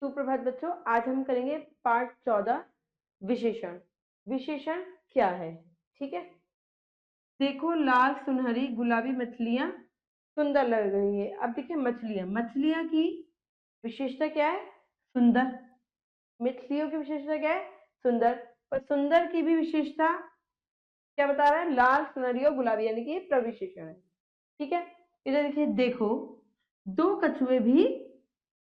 सुप्रभात बच्चों, आज हम करेंगे पार्ट 14 विशेषण। विशेषण क्या है? ठीक है, देखो लाल सुनहरी गुलाबी मछलियां सुंदर लग रही है। अब देखिए मछलियां की विशेषता क्या है? सुंदर। मछलियों की विशेषता क्या है? सुंदर। पर सुंदर की भी विशेषता क्या बता रहा है? लाल सुनहरी और गुलाबी, यानी कि प्रविशेषण है। ठीक है, इधर देखिए, देखो दो कछुए भी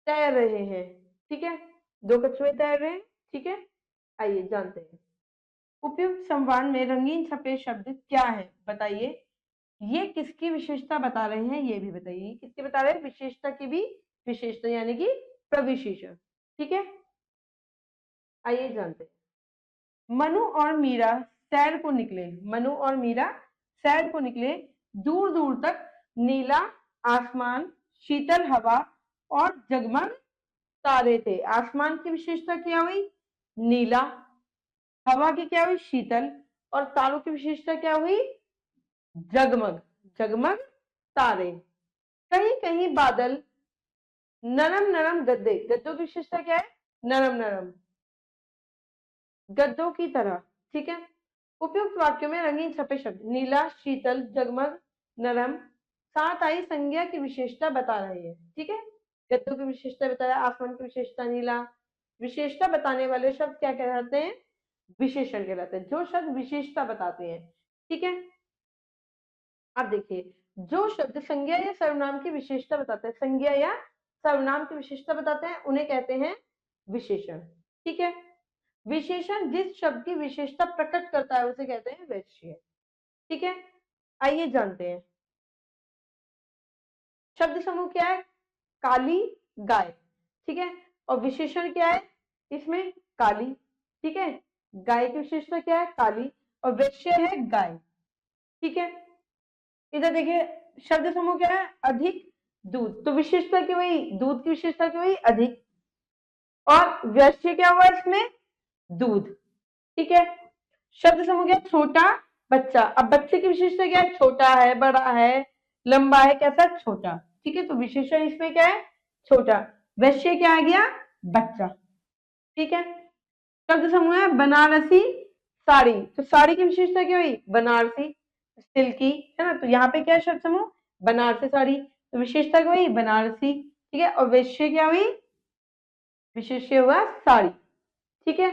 तैर रहे हैं। ठीक है, दो कछुए तैर रहे हैं। ठीक है, आइए जानते हैं। उपयुक्त संवाद में रंगीन छपे शब्द क्या है? बताइए। ये किसकी विशेषता बता रहे हैं, ये भी बताइए। किसकी बता रहे हैं? विशेषता की भी विशेषता, यानी कि प्रविशेषण। ठीक है, आइए जानते हैं। मनु और मीरा सैर को निकले। मनु और मीरा सैर को निकले। दूर दूर तक नीला आसमान, शीतल हवा और जगमग तारे थे। आसमान की विशेषता क्या हुई? नीला। हवा की क्या हुई? शीतल। और तारों की विशेषता क्या हुई? जगमग। जगमग तारे। कहीं कहीं बादल, नरम नरम गद्दे। गद्दों की विशेषता क्या है? नरम नरम, गद्दों की तरह। ठीक है, उपयुक्त वाक्यों में रंगीन छपे शब्द नीला, शीतल, जगमग, नरम साथ आई संज्ञा की विशेषता बता रहे हैं। ठीक है, गद्दों की विशेषता बताया, आसमान की विशेषता नीला। विशेषता बताने वाले शब्द क्या कहलाते हैं? विशेषण कहलाते हैं, जो शब्द विशेषता बताते हैं। ठीक है, अब देखिए, जो शब्द संज्ञा या सर्वनाम की विशेषता बताते हैं, संज्ञा या सर्वनाम की विशेषता बताते हैं, उन्हें कहते हैं विशेषण। ठीक है, विशेषण जिस शब्द की विशेषता प्रकट करता है उसे कहते हैं विशेषण। ठीक है, आइए जानते हैं। शब्द समूह क्या है? काली गाय। ठीक है, और विशेषण क्या है इसमें? काली। ठीक है, गाय की विशेषता क्या है? काली। और वैश्य है गाय। ठीक है, इधर देखिए, शब्द समूह क्या है? अधिक, दूध। तो विशेषता की वही, दूध की विशेषता की वही, अधिक। और वैश्य क्या हुआ इसमें? दूध। ठीक है, शब्द समूह क्या? छोटा, बच्चा। अब बच्चे की विशेषता क्या है? छोटा है, बड़ा है, लंबा है, कैसा? छोटा। ठीक है, तो विशेषण इसमें क्या है? छोटा। वैश्य क्या आ गया? बच्चा। ठीक है, शब्द समूह है बनारसी साड़ी। तो साड़ी की विशेषता क्या हुई? बनारसी, सिल्की, है ना। तो यहाँ पे क्या है? शब्द समूह बनारसी साड़ी, तो विशेषता क्या हुई? बनारसी। ठीक है, और वैश्य क्या हुई? विशेष्य हुआ साड़ी। ठीक है,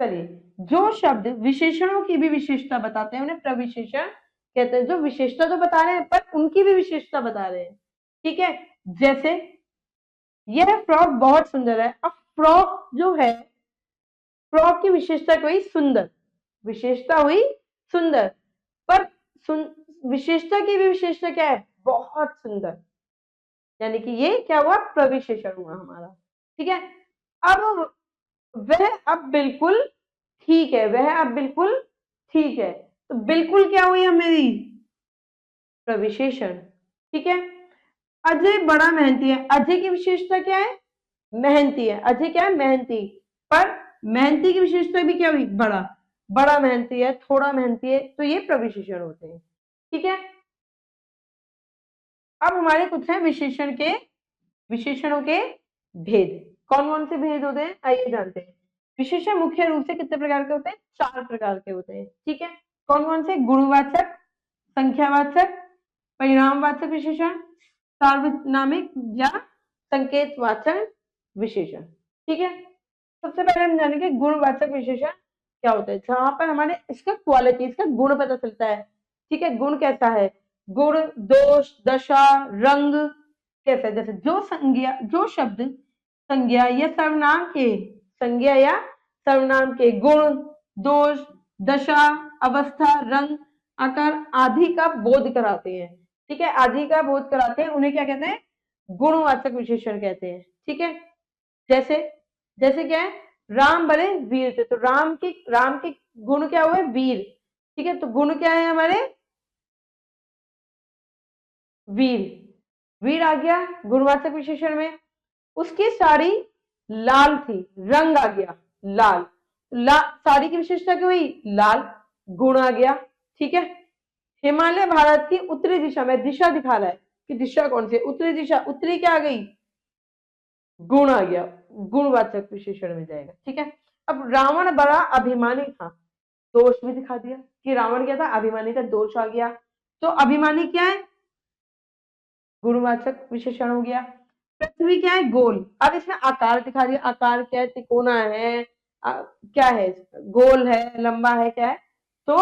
चलिए, जो शब्द विशेषणों की भी विशेषता बताते हैं उन्हें प्रविशेषण कहते हैं। जो विशेषता तो बता रहे हैं पर उनकी भी विशेषता बता रहे हैं। ठीक है, जैसे यह फ्रॉक बहुत सुंदर है। अब फ्रॉक जो है, फ्रॉक की विशेषता क्या हुई? सुंदर। विशेषता हुई सुंदर, पर विशेषता की भी विशेषता क्या है? बहुत सुंदर, यानी कि ये क्या हुआ? प्रविशेषण हुआ हमारा। ठीक है, अब वह अब बिल्कुल ठीक है। वह अब बिल्कुल ठीक है, तो बिल्कुल क्या हुई हमारी? प्रविशेषण। ठीक है, अजय बड़ा मेहनती है। अजय की विशेषता क्या है? मेहनती है। अजय क्या है? मेहनती। पर मेहनती की विशेषता भी क्या हुई? बड़ा। बड़ा मेहनती है, थोड़ा मेहनती है, तो ये प्रविशेषण होते हैं। ठीक है, अब हमारे कुछ है विशेषण के, विशेषणों के भेद। कौन कौन से भेद होते हैं, आइए जानते हैं। विशेषण मुख्य रूप से कितने प्रकार के होते हैं? 4 प्रकार के होते हैं। ठीक है, कौन कौन से? गुणवाचक, संख्यावाचक, परिणामवाचक विशेषण, सार्वनामिक या संकेतवाचक विशेषण। ठीक है, सबसे पहले हम जानेंगे गुणवाचक विशेषण क्या होता है, जहां पर हमारे इसका क्वालिटी, इसका गुण पता चलता है। ठीक है, गुण कैसा है? गुण, दोष, दशा, रंग कैसा है? जैसे जो संज्ञा, जो शब्द संज्ञा या सर्वनाम के, संज्ञा या सर्वनाम के गुण, दोष, दशा, अवस्था, रंग, आकार आदि का बोध कराते हैं। ठीक है, आदि का बोध कराते हैं, उन्हें क्या कहते हैं? गुणवाचक विशेषण कहते हैं। ठीक है, जैसे, जैसे क्या है? राम बड़े वीर थे, तो राम के गुण क्या हुए? वीर। ठीक है, तो गुण क्या है हमारे? वीर। वीर आ गया गुणवाचक विशेषण में। उसकी साड़ी लाल थी, रंग आ गया लाल। साड़ी की विशेषता क्या हुई? लाल, गुण आ गया। ठीक है, हिमालय भारत की उत्तरी दिशा में, दिशा दिखा रहा है कि दिशा कौन सी? उत्तरी दिशा, उत्तरी क्या आ गई? गुण आ गया, गुणवाचक विशेषण में जाएगा। ठीक है, अब रावण बड़ा अभिमानी था, दोष भी दिखा दिया कि रावण क्या था, अभिमानी था, दोष आ गया। तो अभिमानी क्या है, गुणवाचक विशेषण हो गया। पृथ्वी क्या है, गोल। अब इसमें आकार दिखा दिया, आकार क्या है, तिकोना है, क्या है, गोल है, लंबा है, क्या है, तो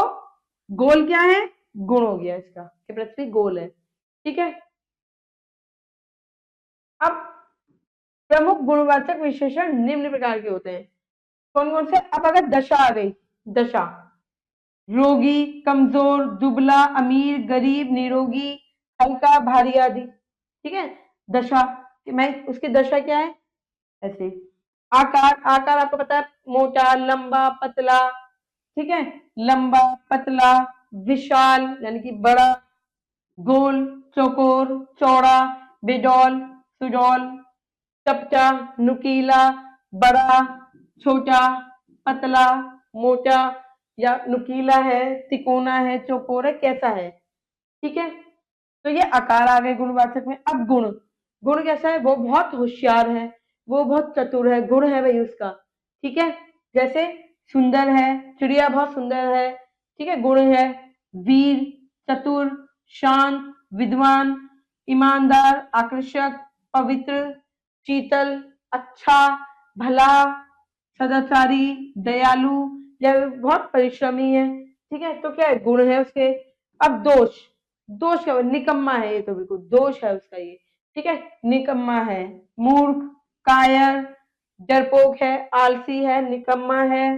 गोल क्या है, गुण हो गया इसका कि पृथ्वी गोल है। ठीक है, अब प्रमुख गुणवाचक विशेषण निम्न प्रकार के होते हैं। कौन कौन से, अब अगर दशा आ गई, दशा, रोगी, कमजोर, दुबला, अमीर, गरीब, निरोगी, हल्का, भारी आदि। ठीक है, दशा, मैं उसकी दशा क्या है, ऐसे। आकार, आकार आपको पता है, मोटा, लंबा, पतला। ठीक है, लंबा, पतला, विशाल यानी कि बड़ा, गोल, चौकोर, चौड़ा, बेडौल, सुडौल, चपटा, नुकीला, बड़ा, छोटा, पतला, मोटा, या नुकीला है, तिकोना है, चौकोर है, कैसा है। ठीक है, तो ये आकार आ गए गुणवाचक में। अब गुण, गुण कैसा है, वो बहुत होशियार है, वो बहुत चतुर है, गुण है भाई उसका। ठीक है, जैसे सुंदर है, चिड़िया बहुत सुंदर है। ठीक है, गुण है। वीर, चतुर, शांत, विद्वान, ईमानदार, आकर्षक, पवित्र, शीतल, अच्छा, भला, सदाचारी, दयालु, यह बहुत परिश्रमी है। ठीक है, तो क्या है, गुण है उसके। अब दोष, दोष क्या, निकम्मा है, ये तो बिल्कुल दोष है उसका ये। ठीक है, निकम्मा है, मूर्ख, कायर, डरपोक है, आलसी है, निकम्मा है,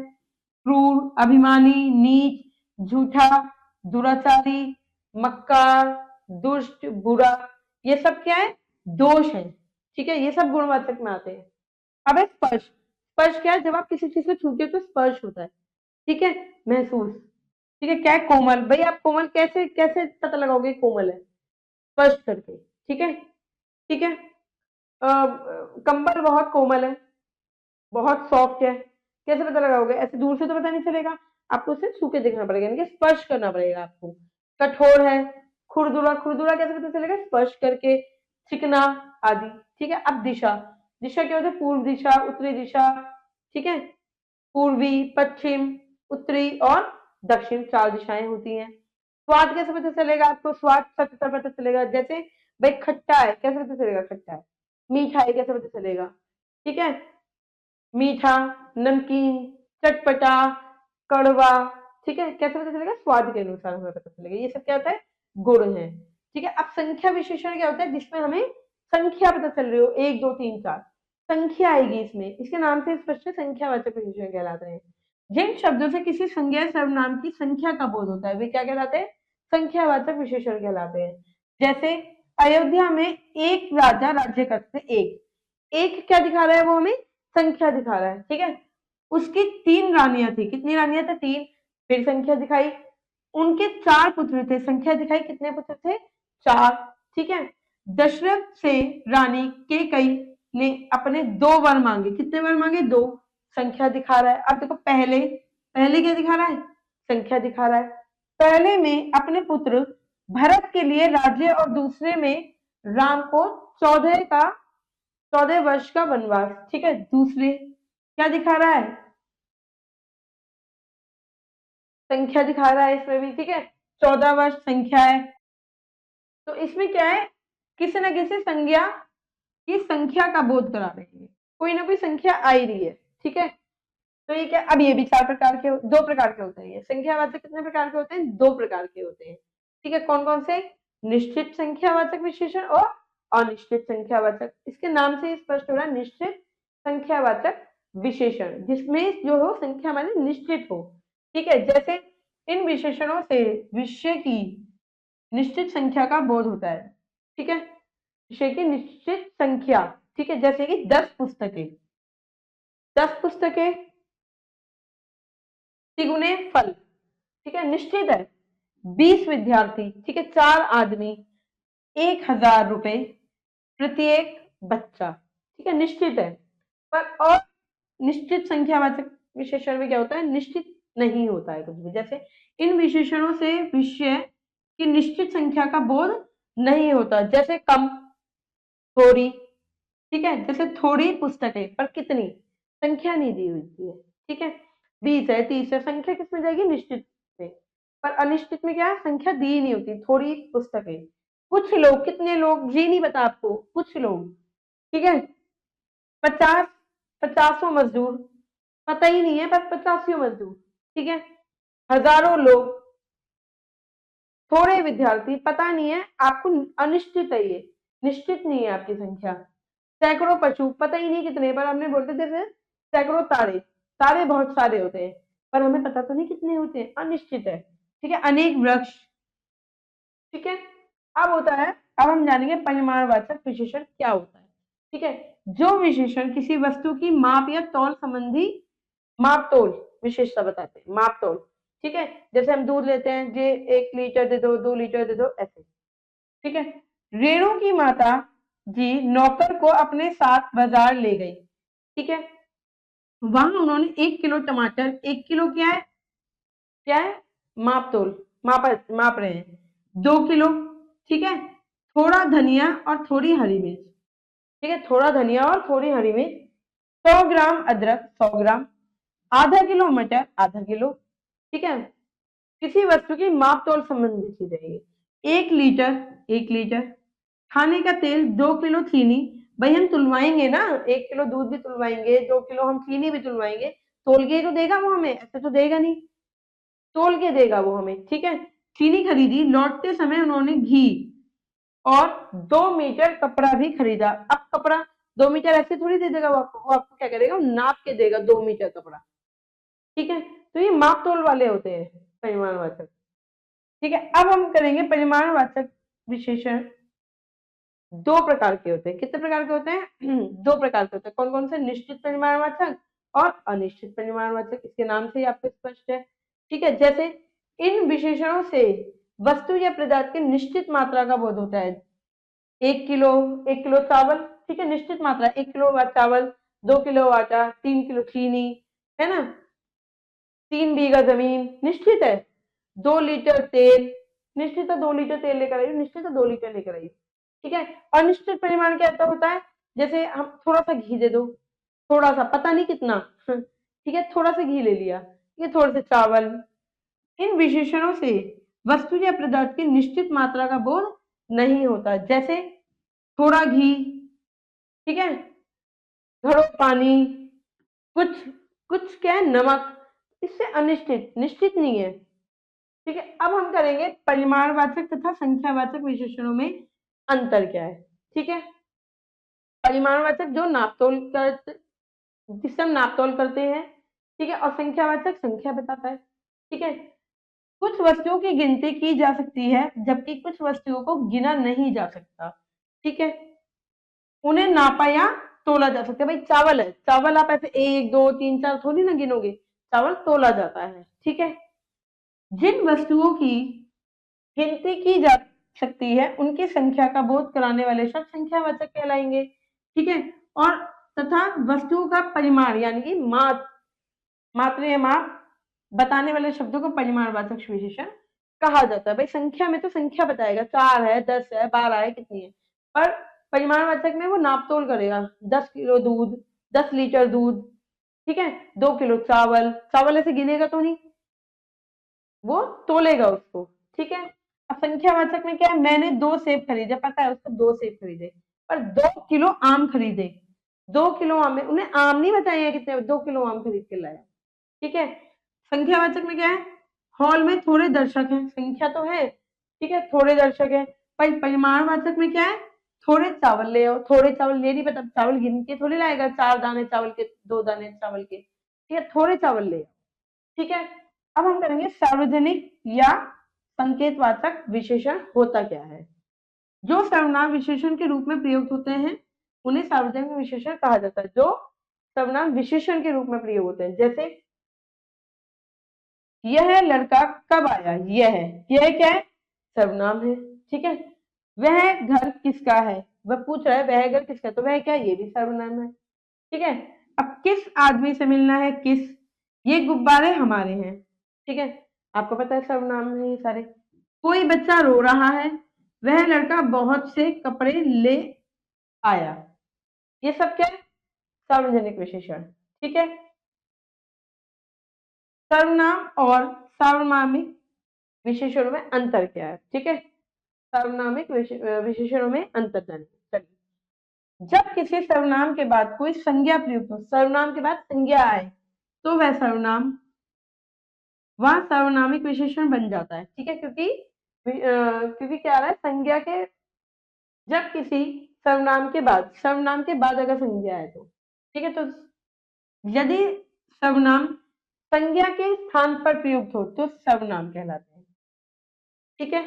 क्रूर, अभिमानी, नीच, झूठा, दुराचारी, मक्कार, दुष्ट, बुरा, ये सब क्या है, दोष है। ठीक है, ये सब गुणवाचक में आते हैं। अब है स्पर्श, स्पर्श क्या है, जब आप किसी चीज को छूते हो तो स्पर्श होता है। ठीक है, महसूस। ठीक है, क्या है, कोमल, भाई आप कोमल कैसे कैसे पता लगाओगे कोमल है, स्पर्श करके। ठीक है, ठीक है, कंबल बहुत कोमल है, बहुत सॉफ्ट है, कैसे पता लगाओगे, ऐसे दूर से तो पता नहीं चलेगा, आपको उसे छू के देखना पड़ेगा, यानी कि स्पर्श करना पड़ेगा आपको। कठोर है, खुरदुरा, खुरदुरा कैसे पता चलेगा, स्पर्श करके। चिकना आदि। ठीक है, अब दिशा, दिशा क्या होता है, पूर्व दिशा, उत्तरी दिशा। ठीक है, पूर्वी, पश्चिम, उत्तरी और दक्षिण, 4 दिशाएं होती हैं। स्वाद कैसे पता चलेगा आपको, स्वाद सत्य पता चलेगा, जैसे भाई खट्टा है, कैसे पता चलेगा खट्टा है, मीठा है, कैसे पता चलेगा। ठीक है, मीठा, नमकीन, चटपटा, कड़वा। ठीक है, कैसे पता चलेगा, स्वाद के अनुसार हमें पता चलेगा। ये सब क्या होता है, गुण है। ठीक है, अब संख्या विशेषण क्या होता है, जिसमें हमें संख्या पता चल रही हो, 1 2 3 4 संख्या आएगी इसमें, इसके नाम से स्पष्ट संख्यावाचक विशेषण कहलाते हैं। जिन शब्दों से किसी संज्ञा सर्वनाम की संख्या का बोध होता है वे क्या कहलाते हैं, संख्यावाचक विशेषण कहलाते हैं। जैसे अयोध्या में एक राजा राज्य करते, एक, एक क्या दिखा रहा है, वो हमें संख्या दिखा रहा है। ठीक है, उसकी 3 रानियां थी, कितनी रानियां थी, 3, फिर संख्या दिखाई। उनके 4 पुत्र थे, संख्या दिखाई, कितने पुत्र थे, 4। ठीक है, दशरथ से रानी कैकेयी ने अपने 2 वर मांगे, कितने वर मांगे, 2, संख्या दिखा रहा है। अब देखो पहले, पहले क्या दिखा रहा है, संख्या दिखा रहा है। पहले में अपने पुत्र भरत के लिए राज्य और दूसरे में राम को 14 वर्ष का वनवास। ठीक है, दूसरे क्या दिखा रहा है, संख्या दिखा रहा है इसमें भी। ठीक है, 14 वर्ष संख्या है, तो इसमें क्या है, किसी न किसी संज्ञा की संख्या का बोध करा रही है, कोई ना कोई संख्या आ ही रही है। ठीक है, तो ये क्या, अब ये भी 4 प्रकार के, 2 प्रकार के होते हैं। ये संख्यावाचक कितने प्रकार के होते हैं, 2 प्रकार के होते हैं। ठीक है, कौन कौन से, निश्चित संख्यावाचक विशेषण और अनिश्चित संख्यावाचक। इसके नाम से स्पष्ट हो रहा है, निश्चित संख्यावाचक विशेषण, जिसमें जो हो संख्या माने निश्चित हो। ठीक है, जैसे इन विशेषणों से विषय की निश्चित संख्या का बोध होता है। ठीक है, विषय की निश्चित संख्या। ठीक है, जैसे कि 10 पुस्तकें, 10 पुस्तकें, तिगुने फल। ठीक है, निश्चित है। 20 विद्यार्थी, ठीक है, 4 आदमी, 1000 रुपए प्रत्येक बच्चा। ठीक है, निश्चित है। पर और निश्चित संख्यावाचक विशेषण में क्या होता है, निश्चित नहीं होता है कुछ भी। जैसे इन विशेषणों से विषय की निश्चित संख्या का बोध नहीं होता, जैसे कम, थोड़ी, ठीक है, जैसे थोड़ी पुस्तकें पर कितनी, संख्या नहीं दी हुई है। ठीक है, 20 है, 30 है, संख्या किसमें जाएगी, निश्चित में। पर अनिश्चित में क्या है, संख्या दी नहीं होती, थोड़ी पुस्तकें, कुछ लोग, कितने लोग ये नहीं पता आपको, कुछ लोग। ठीक है, 50, 50 मजदूर, पता ही नहीं है, बस 50 मजदूर। ठीक है, हजारों लोग, थोड़े विद्यार्थी, पता नहीं है आपको, अनिश्चित है ये, निश्चित नहीं है आपकी संख्या। सैकड़ों पशु, पता ही नहीं कितने, पर हमने बोलते थे सैकड़ों तारे, तारे बहुत सारे होते हैं, पर हमें पता तो नहीं कितने होते हैं, अनिश्चित है। ठीक है, अनेक वृक्ष। ठीक है, अब होता है, अब हम जानेंगे परिमाणवाचक विशेषण क्या होता है। ठीक है, जो विशेषण किसी वस्तु की माप या तौल संबंधी, माप तोल विशेषता बताते हैं, माप तोल। ठीक है, जैसे हम दूध लेते हैं, ये 1 लीटर दे दो, 2 लीटर दे दो, ऐसे। ठीक है, रेणु की माता जी नौकर को अपने साथ बाजार ले गई। ठीक है, वहां उन्होंने 1 किलो टमाटर, 1 किलो क्या है, क्या है, माप तोल, माप रहे हैं, 2 किलो। ठीक है, थोड़ा धनिया और थोड़ी हरी मिर्च। ठीक है, थोड़ा धनिया और थोड़ी हरी मिर्च, 100 ग्राम अदरक, 100 ग्राम, आधा किलो मटर, आधा किलो। ठीक है, किसी वस्तु की माप तोल संबंधी चीजें, 1 लीटर, 1 लीटर, खाने का तेल, 2 किलो चीनी। भाई हम तुलवाएंगे ना, 1 किलो दूध भी तुलवाएंगे, 2 किलो हम चीनी भी तुलवाएंगे, तोल के तो देगा वो हमें, ऐसे तो देगा नहीं, तोल के देगा वो हमें। ठीक है, चीनी खरीदी, लौटते समय उन्होंने घी और 2 मीटर कपड़ा भी खरीदा। अब कपड़ा 2 मीटर ऐसे थोड़ी दे देगा वो आपको क्या करेगा, नाप के देगा 2 मीटर कपड़ा। ठीक है, तो ये माप तोल वाले होते हैं परिमाणवाचक। ठीक है, अब हम करेंगे परिमाणवाचक विशेषण, 2 प्रकार के होते हैं, कितने प्रकार के होते हैं, 2 प्रकार के होते हैं, कौन कौन से, निश्चित परिमाणवाचक और अनिश्चित परिमाणवाचक, इसके नाम से ही आपको स्पष्ट है। ठीक है, जैसे इन विशेषणों से वस्तु या पदार्थ की निश्चित मात्रा का बोध होता है। 1 किलो, 1 किलो चावल, ठीक है, निश्चित मात्रा, 1 किलो चावल, 2 किलो आटा, 3 किलो चीनी, है ना, 3 बीघा जमीन, निश्चित है। 2 लीटर तेल, निश्चित है, 2 लीटर तेल लेकर आई, निश्चित है, 2 लीटर लेकर आई। ठीक है, अनिश्चित परिमाण क्या होता है, जैसे हम थोड़ा सा घी दे दो, थोड़ा सा, पता नहीं कितना, ठीक है, थोड़ा सा घी ले लिया, ये थोड़े से चावल। इन विशेषणों से वस्तु या पदार्थ की निश्चित मात्रा का बोध नहीं होता, जैसे थोड़ा घी, ठीक है, घड़ों पानी, कुछ, कुछ क्या है, नमक, इससे अनिश्चित, निश्चित नहीं है। ठीक है, अब हम करेंगे परिमाणवाचक तथा संख्यावाचक विशेषणों में अंतर क्या है। ठीक है, परिमाणवाचक जो नापतोल करते, जिससे हम नापतोल करते हैं। ठीक है, और संख्यावाचक संख्या बताता है। ठीक है, कुछ वस्तुओं की गिनती की जा सकती है, जबकि कुछ वस्तुओं को गिना नहीं जा सकता। ठीक है, उन्हें नापा या तोला जा सकता है। भाई चावल है, चावल आप ऐसे 1 2 3 4 थोड़ी ना गिनोगे, चावल तोला जाता है। ठीक है, जिन वस्तुओं की गिनती की जा सकती है, उनकी संख्या का बोध कराने वाले शब्द संख्यावाचक कहलाएंगे। ठीक है, और तथा वस्तुओं का परिमाण यानी कि मात्रा या माप बताने वाले शब्दों को परिमाणवाचक विशेषण कहा जाता है। भाई संख्या में तो संख्या बताएगा, 4 है, 10 है, 12 है, कितनी है, पर परिमाणवाचक में वो नापतोल करेगा, 10 किलो दूध, 10 लीटर दूध, ठीक है, 2 किलो चावल, चावल ऐसे गिनेगा तो नहीं, वो तोलेगा उसको। ठीक है, अब संख्यावाचक में क्या है, मैंने 2 सेब खरीदे, पता है उसको 2 सेब खरीदे, पर 2 किलो आम खरीदे, 2 किलो आम में उन्हें आम नहीं बताया कितने, 2 किलो आम खरीद के लाया। ठीक है, संख्यावाचक में क्या है, हॉल में थोड़े दर्शक हैं, संख्या तो है, ठीक है, थोड़े दर्शक है। पर परिमाणवाचक में क्या है, थोड़े चावल ले आओ, थोड़े चावल ले नहीं पता, चावल गिन के थोड़ी लाएगा, 4 दाने चावल के, 2 दाने चावल के, ठीक है, थोड़े चावल ले आओ। ठीक है, अब हम करेंगे सार्वजनिक या संकेतवाचक विशेषण होता क्या है। जो सर्वनाम विशेषण के रूप में प्रयुक्त होते हैं, उन्हें सार्वजनिक विशेषण कहा जाता है, जो सर्वनाम विशेषण के रूप में प्रयोग होते हैं। जैसे यह लड़का कब आया, यह क्या है, सर्वनाम है। ठीक है, वह घर किसका है, वह पूछ रहा है वह घर किसका है, तो वह क्या है, ये भी सर्वनाम है। ठीक है, अब किस आदमी से मिलना है, किस, ये गुब्बारे हमारे हैं। ठीक है, आपको पता है सर्वनाम है ये सारे। कोई बच्चा रो रहा है, वह लड़का बहुत से कपड़े ले आया। ये सब क्या है? सार्वजनिक विशेषण। ठीक है, सर्वनाम और सार्वनामिक विशेषणों में अंतर क्या है? ठीक है, सार्वनामिक विशेषणों में अंतर जानिए। चलिए, जब किसी सर्वनाम के बाद कोई संज्ञा प्रयुक्त हो, सर्वनाम के बाद संज्ञा आए, तो वह सर्वनाम, वह सार्वनामिक विशेषण बन जाता है। ठीक है, क्योंकि क्या आ रहा है, संज्ञा के, जब किसी सर्वनाम के बाद अगर संज्ञा है तो, ठीक है, तो यदि सर्वनाम संज्ञा के स्थान पर प्रयुक्त हो तो सर्वनाम कहलाते हैं। ठीक है,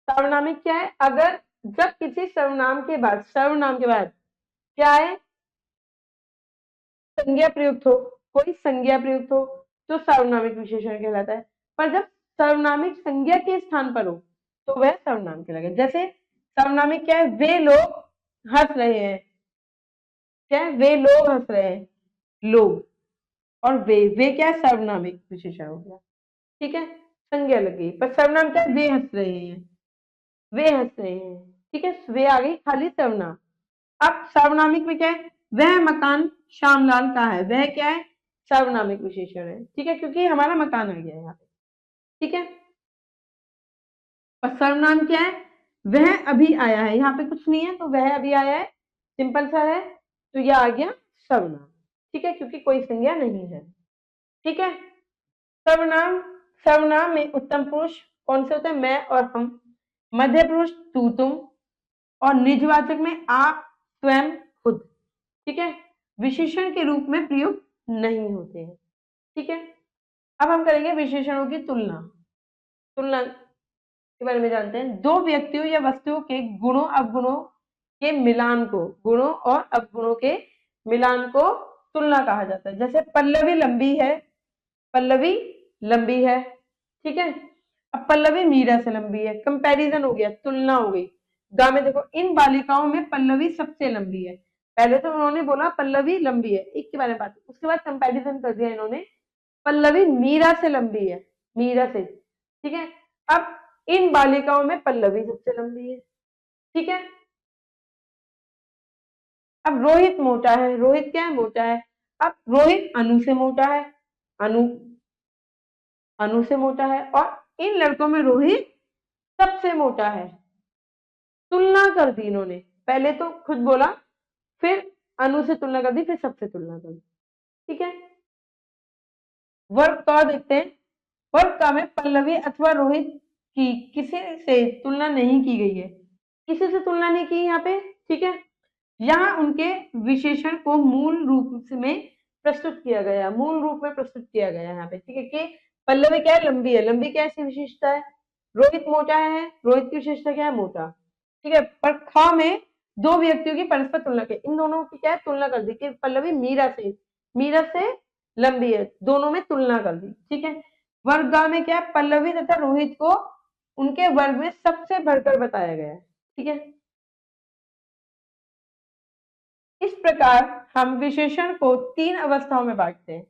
सार्वनामिक क्या है? अगर जब किसी सर्वनाम के बाद क्या है, संज्ञा प्रयुक्त हो, कोई संज्ञा प्रयुक्त हो, तो सार्वनामिक विशेषण कहलाता है। पर जब सार्वनामिक संज्ञा के स्थान पर हो तो वह सर्वनाम कहलाएगा। जैसे सार्वनामिक क्या है? वे लोग हंस रहे हैं। क्या है? वे लोग हंस रहे हैं, लोग। और वे क्या है? सर्वनामिक विशेषण हो गया। ठीक है, संज्ञा लग गई, पर सर्वनाम क्या है? वे हंस रहे हैं, वे हंस रहे हैं। ठीक है, वे आ गई खाली सर्वनाम। अब सार्वनामिक में क्या है? वह मकान श्यामलाल का है, वह क्या है? सार्वनामिक विशेषण है। ठीक है, क्योंकि हमारा मकान आ गया यहाँ पे। ठीक है, और सर्वनाम क्या है? वह अभी आया है, यहाँ पे कुछ नहीं है तो वह अभी आया है, सिंपल सा है, तो यह आ गया सर्वनाम। ठीक है, क्योंकि कोई संज्ञा नहीं है। ठीक है, सर्वनाम, सर्वनाम में उत्तम पुरुष कौन से होते हैं? मैं और हम। मध्य पुरुष तू तुम, और निजवाचक में आप, स्वयं, खुद। ठीक है, विशेषण के रूप में प्रयुक्त नहीं होते हैं। ठीक है, अब हम करेंगे विशेषणों की तुलना। तुलना के बारे में जानते हैं। दो व्यक्तियों या वस्तुओं के गुणों अवगुणों के मिलान को, गुणों और अवगुणों के मिलान को तुलना कहा जाता है। जैसे पल्लवी लंबी है, पल्लवी लंबी है। ठीक है, अब पल्लवी मीरा से लंबी है, कंपैरिजन हो गया, तुलना हो गई। गा में देखो, इन बालिकाओं में पल्लवी सबसे लंबी है। पहले तो उन्होंने बोला पल्लवी लंबी है, एक के बारे में बात, उसके बाद कंपैरिजन कर दिया इन्होंने, पल्लवी मीरा से लंबी है, मीरा से। ठीक है, अब इन बालिकाओं में पल्लवी सबसे लंबी है। ठीक है, अब रोहित मोटा है, रोहित क्या है? मोटा है। अब रोहित अनु से मोटा है, अनु अनु से मोटा है, और इन लड़कों में रोहित सबसे मोटा है। तुलना कर दी इन्होंने, पहले तो खुद बोला, फिर अनु से तुलना कर दी, फिर सबसे तुलना कर दी। ठीक है, वर्ग क देखते हैं। वर्ग क में पल्लवी अथवा रोहित की किसी से तुलना नहीं की गई है, किसी से तुलना नहीं की यहाँ पे। ठीक है, यहाँ उनके विशेषण को मूल रूप में प्रस्तुत किया गया, मूल रूप में प्रस्तुत किया गया यहाँ पे। ठीक है, कि पल्लवी क्या है? लंबी है, लंबी क्या ऐसी विशेषता है? रोहित मोटा है, रोहित की विशेषता क्या है? मोटा। ठीक है, पर ख में दो व्यक्तियों की परस्पर तुलना की, इन दोनों की क्या है? तुलना कर दी कि पल्लवी मीरा से लंबी है, दोनों में तुलना कर दी। ठीक है, वर्ग ग में क्या है? पल्लवी तथा रोहित को उनके वर्ग में सबसे बढ़कर बताया गया है। ठीक है, इस प्रकार हम विशेषण को तीन अवस्थाओं में बांटते हैं,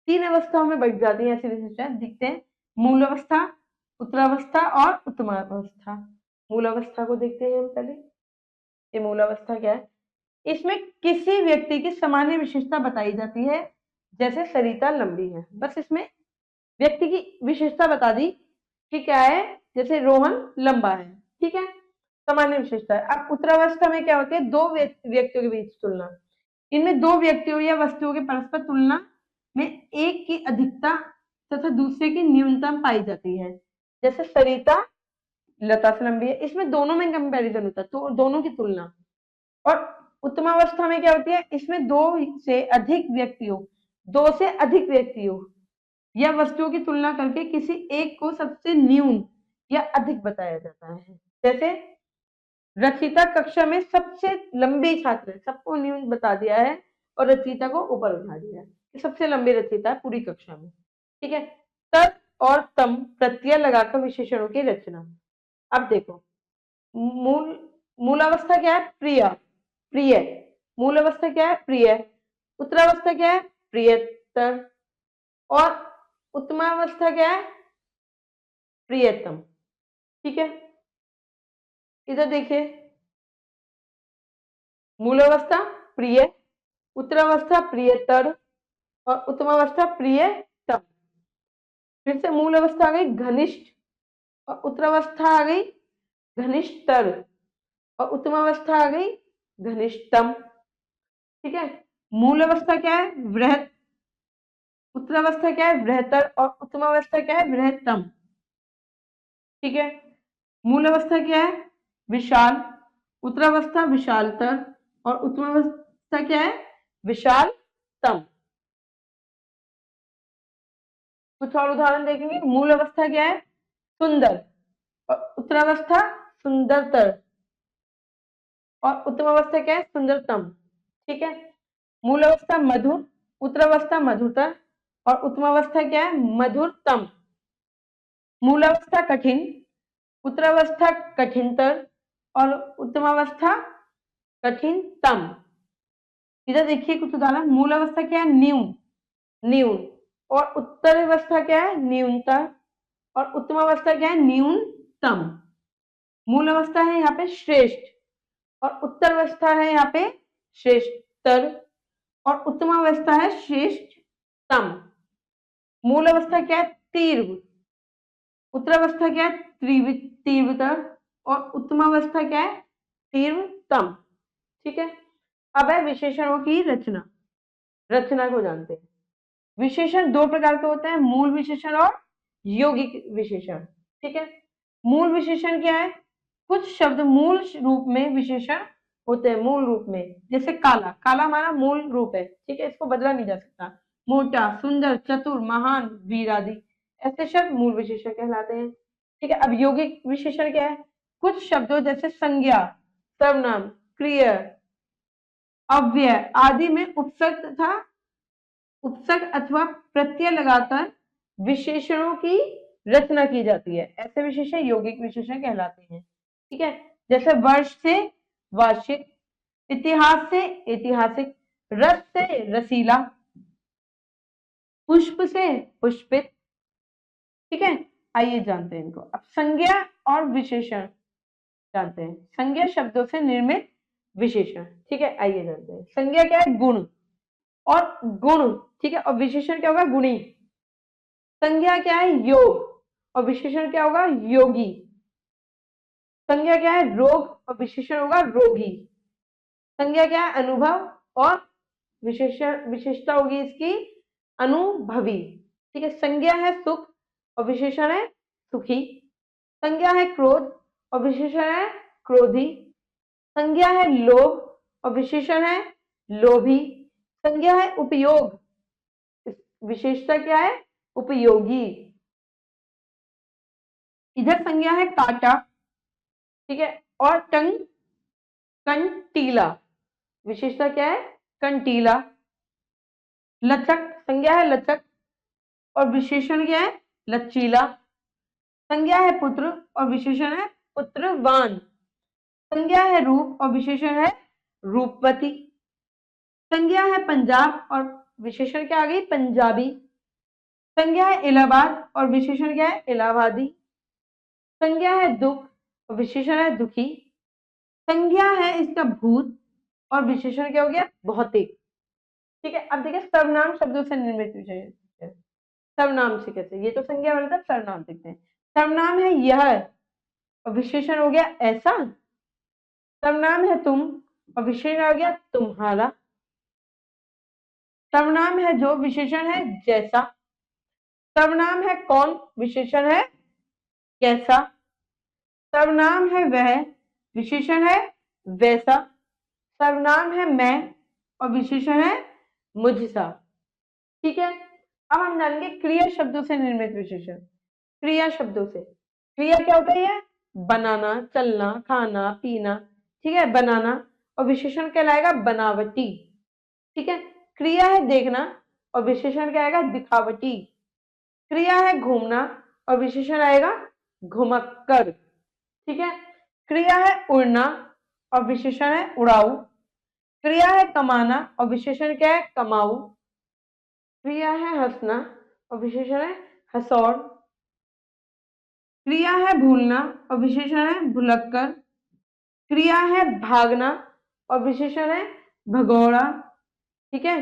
तीन अवस्थाओं में बढ़ जाती है ऐसी विशेषण दिखते हैं। मूल अवस्था, उत्तरावस्था और उत्तमावस्था। मूल अवस्था को देखते हैं हम पहले। ये मूल अवस्था क्या है? इसमें किसी व्यक्ति की सामान्य विशेषता बताई जाती है, जैसे सरिता लंबी है, बस इसमें व्यक्ति की विशेषता बता दी कि क्या है, जैसे रोहन लंबा है। ठीक है, सामान्य विशेषता है। अब उत्तरावस्था में क्या होती है? दो व्यक्तियों के बीच तुलना, इनमें दो व्यक्तियों या वस्तुओं के परस्पर तुलना में एक की अधिकता तथा दूसरे की न्यूनतम पाई जाती है। जैसे सरिता लता से लंबी है, इसमें दोनों में कंपैरिजन होता है, तो दोनों की तुलना। और उत्तमावस्था में क्या होती है? इसमें दो से अधिक व्यक्तियों या वस्तुओं की तुलना करके किसी एक को सबसे न्यून या अधिक बताया जाता है। जैसे रचिता कक्षा में सबसे लंबी छात्र है, सबको न्यून बता दिया है और रचिता को ऊपर उठा दिया है कि सबसे लंबी रचिता है पूरी कक्षा में। ठीक है, तत् और तम प्रत्यय लगाकर विशेषणों की रचना। अब देखो, मूल मूलावस्था क्या है? प्रिय, प्रिय। मूल अवस्था क्या है? प्रिय। उत्तरावस्था क्या है? प्रियतर। और उत्तमावस्था क्या है? प्रियतम। ठीक है, इधर देखिए, मूल अवस्था प्रिय, उत्तरावस्था प्रियतर और उत्तमावस्था प्रियतम। फिर से मूल अवस्था आ गई घनिष्ठ और उत्तरावस्था आ गई घनिष्ठतर और उत्तमावस्था आ गई घनिष्ठतम। ठीक है, मूल अवस्था क्या है वृहत, उत्तरावस्था क्या है बृहत्तर और उत्तमावस्था क्या है बृहत्तम। ठीक है, मूल अवस्था क्या है विशाल, उत्तरावस्था विशालतर और उत्तमावस्था क्या है विशालतम। कुछ और उदाहरण देखेंगे। मूल अवस्था क्या है सुंदर और उत्तरावस्था सुंदरतर और उत्तमावस्था क्या है सुंदरतम। ठीक है, मूल अवस्था मधुर, उत्तरावस्था मधुरतर और उत्तमावस्था क्या है मधुरतम। मूल अवस्था कठिन, उत्तरावस्था कठिनतर और उत्तमावस्था कठिनतम। इधर देखिए कुछ उदाहरण। मूल अवस्था क्या है न्यून, न्यून और उत्तर अवस्था क्या है न्यूनतर और उत्तमावस्था क्या है न्यूनतम। मूल अवस्था है यहाँ पे श्रेष्ठ और उत्तर अवस्था है यहाँ पे श्रेष्ठतर और उत्तमावस्था है श्रेष्ठतम। मूल अवस्था क्या है तीव्र, उत्तरावस्था क्या है तीव्रतर और उत्तमावस्था क्या है तीव्रतम। ठीक है, अब है विशेषणों की रचना। रचना को जानते हैं। विशेषण दो प्रकार के होते हैं, मूल विशेषण और यौगिक विशेषण। ठीक है, मूल विशेषण क्या है कुछ शब्द मूल रूप में विशेषण होते हैं, मूल रूप में। जैसे काला, काला हमारा मूल रूप है। ठीक है, इसको बदला नहीं जा सकता। मोटा, सुंदर, चतुर, महान, वीर आदि ऐसे शब्द मूल विशेषण कहलाते हैं। ठीक है, अब यौगिक विशेषण क्या है कुछ शब्दों जैसे संज्ञा, सर्वनाम, क्रिय, अव्यय आदि में उपसर्ग तथा उपसर्ग अथवा प्रत्यय लगाकर विशेषणों की रचना की जाती है। ऐसे विशेषण यौगिक विशेषण कहलाते हैं। ठीक है, जैसे वर्ष से वार्षिक, इतिहास से ऐतिहासिक, रस से रसीला, पुष्प से पुष्पित। ठीक है, आइए जानते हैं इनको। अब संज्ञा और विशेषण जानते हैं। संज्ञा शब्दों से निर्मित विशेषण। ठीक है, आइए जानते हैं। संज्ञा क्या है गुण और गुण। ठीक है, और विशेषण क्या होगा गुणी। संज्ञा क्या है योग और विशेषण क्या होगा योगी। संज्ञा क्या है रोग और विशेषण होगा रोगी। संज्ञा क्या है अनुभव और विशेषण विशेषता होगी इसकी अनुभवी। ठीक है, संज्ञा है सुख और विशेषण है सुखी। संज्ञा है क्रोध और विशेषण है क्रोधी। संज्ञा है लोभ और विशेषण है लोभी। संज्ञा है उपयोग, विशेषता क्या है उपयोगी। इधर संज्ञा है काटा। ठीक है, और टंग कंटीला, विशेषता क्या है कंटीला। लचक, संज्ञा है लचक और विशेषण क्या है लचीला। संज्ञा है पुत्र और विशेषण है पुत्रवान। संज्ञा है रूप और विशेषण है रूपवती। संज्ञा है पंजाब और विशेषण क्या आ गई पंजाबी। संज्ञा है इलाहाबाद और विशेषण क्या है इलाहाबादी। संज्ञा है दुख और विशेषण है दुखी। संज्ञा है इसका भूत और विशेषण क्या हो गया भौतिक। ठीक है, अब देखिए सर्वनाम शब्दों से निर्मित विशेषण। सर्वनाम से कैसे, ये तो संज्ञा वाला था, सर्वनाम देखते हैं। सर्वनाम है यह और विशेषण हो गया ऐसा। सर्वनाम है तुम और विशेषण हो गया तुम्हारा। सर्वनाम है जो, विशेषण है जैसा। सर्वनाम है कौन, विशेषण है कैसा। सर्वनाम है वह, विशेषण है वैसा। सर्वनाम है मैं और विशेषण है मुझसा। ठीक है, अब हम जानेंगे क्रिया शब्दों से निर्मित विशेषण। क्रिया शब्दों से, क्रिया क्या होता है बनाना, चलना, खाना, पीना। ठीक है, बनाना और विशेषण कहलाएगा बनावटी। ठीक है, क्रिया है देखना और विशेषण क्या आएगा दिखावटी। क्रिया है घूमना और विशेषण आएगा घुमक्कर। ठीक है, क्रिया है उड़ना और विशेषण है उड़ाऊ। क्रिया है कमाना और विशेषण क्या है कमाऊ। क्रिया है हंसना और विशेषण है हंसौड़। क्रिया है भूलना और विशेषण है भुलक्कर। क्रिया है भागना और विशेषण है भगोड़ा, ठीक है।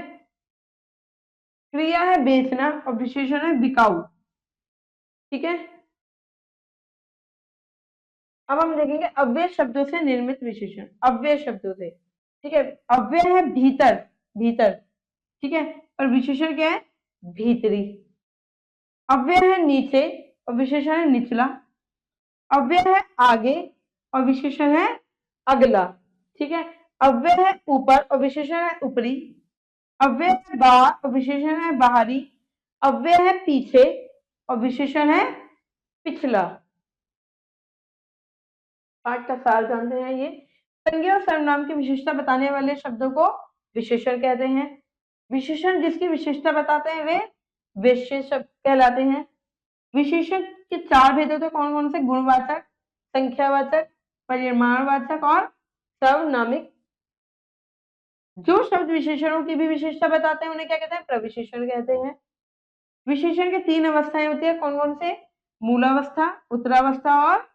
क्रिया है बेचना और विशेषण है बिकाऊ, ठीक है। अब हम देखेंगे अव्यय शब्दों से निर्मित विशेषण, अव्यय शब्दों से, ठीक है। अव्यय है भीतर, भीतर, ठीक है। और विशेषण क्या है, भीतरी। अव्यय है नीचे और विशेषण है निचला। अव्यय है आगे और विशेषण है अगला, ठीक है। अव्यय है ऊपर और विशेषण है ऊपरी। अव्यय है बाहर और विशेषण है बाहरी। अव्यय है पीछे और विशेषण है पिछला। पाठ का सार जानते हैं। ये संज्ञा और सर्वनाम की विशेषता बताने वाले शब्दों को विशेषण कहते हैं। विशेषण जिसकी विशेषता बताते हैं वे विशेष शब्द कहलाते हैं। विशेषण के चार भेद होते हैं, कौन कौन से, गुणवाचक, संख्यावाचक, परिमाणवाचक और सर्वनामिक। जो शब्द विशेषणों की भी विशेषता बताते हैं उन्हें क्या कहते हैं, प्रविशेषण कहते हैं। विशेषण के तीन अवस्थाएं होती है, कौन कौन से, मूलावस्था, उत्तरावस्था और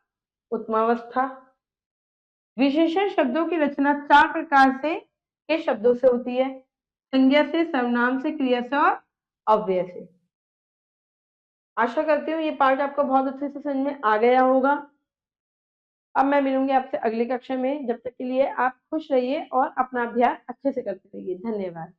उत्तमावस्था। विशेषण शब्दों की रचना चार प्रकार से के शब्दों से होती है, संज्ञा से, सर्वनाम से, क्रिया से और अव्यय से। आशा करती हूँ ये पाठ आपको बहुत अच्छे से समझ में आ गया होगा। अब मैं मिलूंगी आपसे अगली कक्षा में, जब तक के लिए आप खुश रहिए और अपना अभ्यास अच्छे से करते रहिए। धन्यवाद।